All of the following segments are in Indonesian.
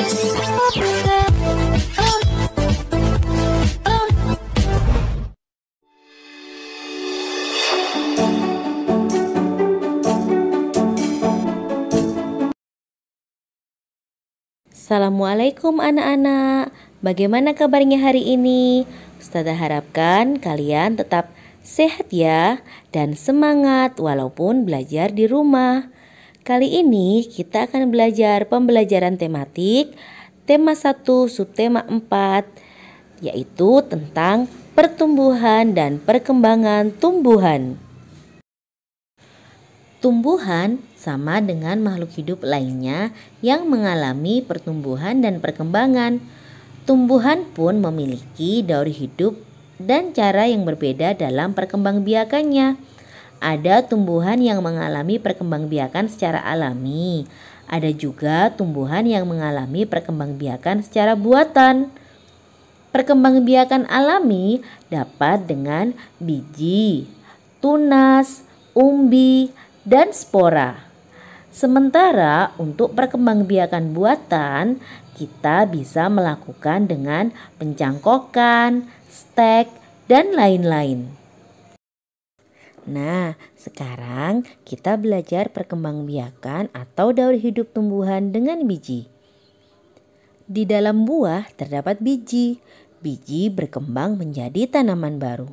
Assalamualaikum anak-anak, bagaimana kabarnya hari ini? Ustazah harapkan kalian tetap sehat ya dan semangat walaupun belajar di rumah. Kali ini kita akan belajar pembelajaran tematik tema 1 subtema 4 yaitu tentang pertumbuhan dan perkembangan tumbuhan. Tumbuhan sama dengan makhluk hidup lainnya yang mengalami pertumbuhan dan perkembangan. Tumbuhan pun memiliki daur hidup dan cara yang berbeda dalam perkembangbiakannya. Ada tumbuhan yang mengalami perkembangbiakan secara alami. Ada juga tumbuhan yang mengalami perkembangbiakan secara buatan. Perkembangbiakan alami dapat dengan biji, tunas, umbi, dan spora. Sementara untuk perkembangbiakan buatan, kita bisa melakukan dengan pencangkokan, stek, dan lain-lain. Nah, sekarang kita belajar perkembangbiakan atau daur hidup tumbuhan dengan biji. Di dalam buah terdapat biji. Biji berkembang menjadi tanaman baru.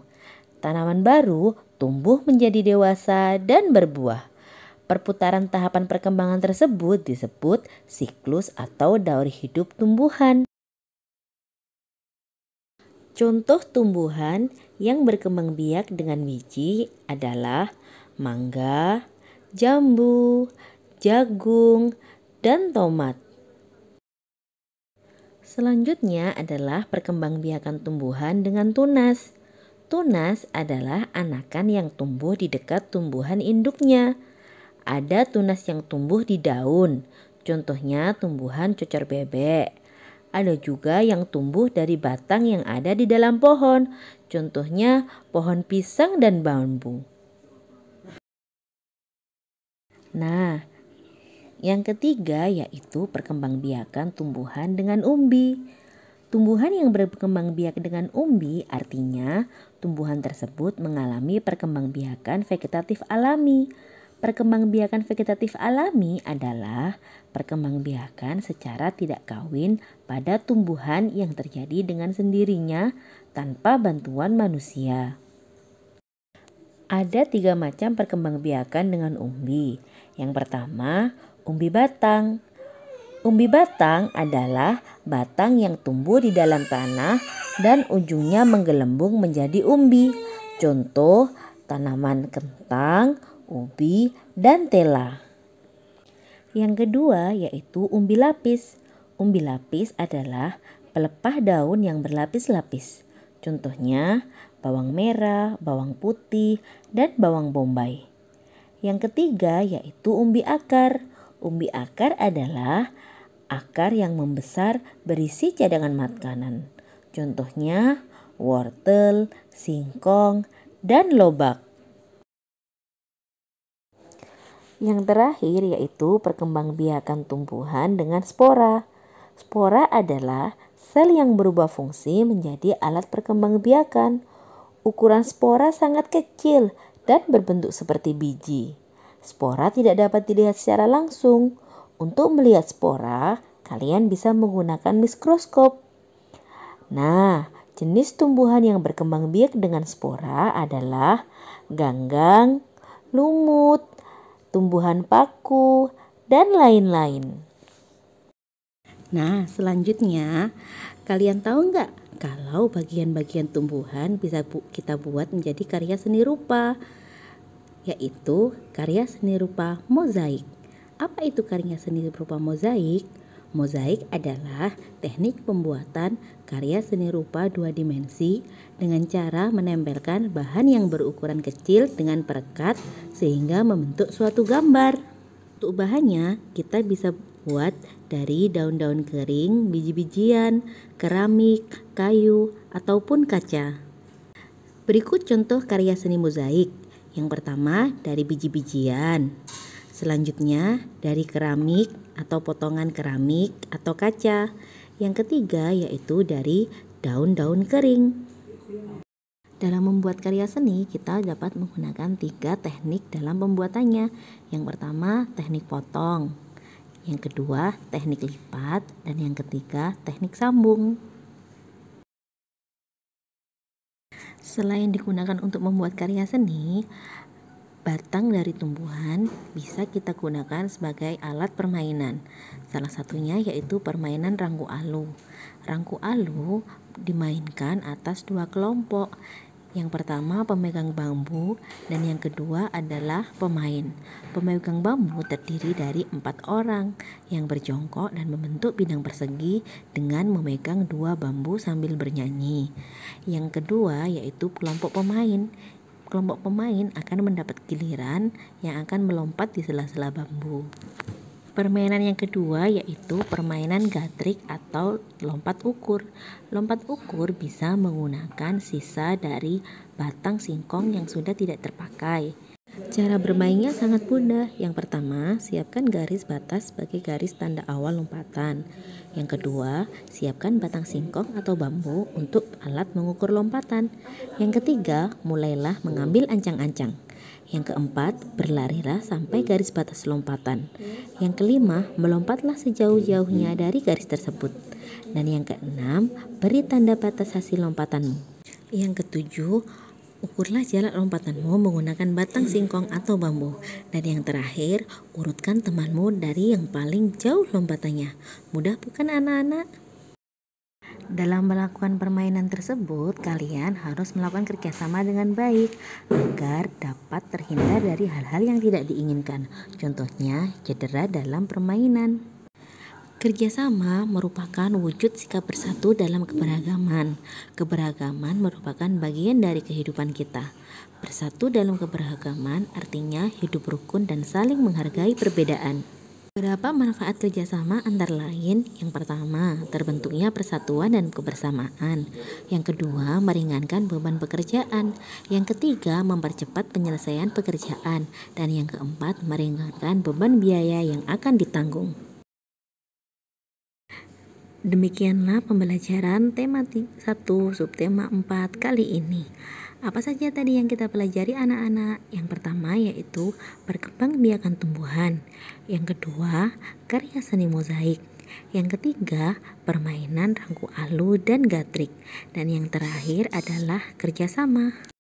Tanaman baru tumbuh menjadi dewasa dan berbuah. Perputaran tahapan perkembangan tersebut disebut siklus atau daur hidup tumbuhan. Contoh tumbuhan yang berkembang biak dengan biji adalah mangga, jambu, jagung, dan tomat. Selanjutnya adalah perkembangbiakan tumbuhan dengan tunas. Tunas adalah anakan yang tumbuh di dekat tumbuhan induknya. Ada tunas yang tumbuh di daun, contohnya tumbuhan cocor bebek. Ada juga yang tumbuh dari batang yang ada di dalam pohon, contohnya pohon pisang dan bambu. Nah, yang ketiga yaitu perkembangbiakan tumbuhan dengan umbi. Tumbuhan yang berkembang biak dengan umbi artinya tumbuhan tersebut mengalami perkembangbiakan vegetatif alami. Perkembangbiakan vegetatif alami adalah perkembangbiakan secara tidak kawin pada tumbuhan yang terjadi dengan sendirinya tanpa bantuan manusia. Ada 3 macam perkembangbiakan dengan umbi. Yang pertama, umbi batang. Umbi batang adalah batang yang tumbuh di dalam tanah dan ujungnya menggelembung menjadi umbi. Contoh tanaman kentang, ubi, dan tela. Yang kedua yaitu umbi lapis. Umbi lapis adalah pelepah daun yang berlapis-lapis. Contohnya bawang merah, bawang putih, dan bawang bombay. Yang ketiga yaitu umbi akar. Umbi akar adalah akar yang membesar berisi cadangan makanan. Contohnya wortel, singkong, dan lobak. Yang terakhir yaitu perkembangbiakan tumbuhan dengan spora. Spora adalah sel yang berubah fungsi menjadi alat perkembangbiakan. Ukuran spora sangat kecil dan berbentuk seperti biji. Spora tidak dapat dilihat secara langsung. Untuk melihat spora, kalian bisa menggunakan mikroskop. Nah, jenis tumbuhan yang berkembang biak dengan spora adalah ganggang, lumut, tumbuhan paku, dan lain-lain. Nah, selanjutnya kalian tahu nggak kalau bagian-bagian tumbuhan bisa kita buat menjadi karya seni rupa, yaitu karya seni rupa mozaik. Apa itu karya seni rupa mozaik? Mozaik adalah teknik pembuatan karya seni rupa 2 dimensi dengan cara menempelkan bahan yang berukuran kecil dengan perekat sehingga membentuk suatu gambar. Untuk bahannya kita bisa buat dari daun-daun kering, biji-bijian, keramik, kayu, ataupun kaca. Berikut contoh karya seni mozaik. Yang pertama dari biji-bijian. Selanjutnya dari keramik, atau potongan keramik atau kaca. Yang ketiga yaitu dari daun-daun kering. Dalam membuat karya seni, kita dapat menggunakan 3 teknik dalam pembuatannya. Yang pertama, teknik potong. Yang kedua, teknik lipat. Dan yang ketiga, teknik sambung. Selain digunakan untuk membuat karya seni, batang dari tumbuhan bisa kita gunakan sebagai alat permainan. Salah satunya yaitu permainan rangku alu. Rangku alu dimainkan atas 2 kelompok. Yang pertama pemegang bambu dan yang kedua adalah pemain. Pemegang bambu terdiri dari 4 orang yang berjongkok dan membentuk bidang persegi dengan memegang 2 bambu sambil bernyanyi. Yang kedua yaitu kelompok pemain. Kelompok pemain akan mendapat giliran yang akan melompat di sela-sela bambu. Permainan yang kedua yaitu permainan gatrik atau lompat ukur. Lompat ukur bisa menggunakan sisa dari batang singkong yang sudah tidak terpakai. Cara bermainnya sangat mudah. Yang pertama, siapkan garis batas sebagai garis tanda awal lompatan. Yang kedua, siapkan batang singkong atau bambu untuk alat mengukur lompatan. Yang ketiga, mulailah mengambil ancang-ancang. Yang keempat, berlarilah sampai garis batas lompatan. Yang kelima, melompatlah sejauh-jauhnya dari garis tersebut. Dan yang keenam, beri tanda batas hasil lompatanmu. Yang ketujuh, ukurlah jarak lompatanmu menggunakan batang singkong atau bambu. Dan yang terakhir, urutkan temanmu dari yang paling jauh lompatannya. Mudah bukan anak-anak? Dalam melakukan permainan tersebut, kalian harus melakukan kerjasama dengan baik agar dapat terhindar dari hal-hal yang tidak diinginkan. Contohnya, cedera dalam permainan. Kerjasama merupakan wujud sikap bersatu dalam keberagaman. Keberagaman merupakan bagian dari kehidupan kita. Bersatu dalam keberagaman artinya hidup rukun dan saling menghargai perbedaan. Beberapa manfaat kerjasama antara lain, yang pertama, terbentuknya persatuan dan kebersamaan. Yang kedua, meringankan beban pekerjaan. Yang ketiga, mempercepat penyelesaian pekerjaan. Dan yang keempat, meringankan beban biaya yang akan ditanggung. Demikianlah pembelajaran tema 1 subtema 4 kali ini. Apa saja tadi yang kita pelajari anak-anak? Yang pertama yaitu perkembangbiakan tumbuhan. Yang kedua, karya seni mozaik. Yang ketiga, permainan rangku alu dan gatrik. Dan yang terakhir adalah kerjasama.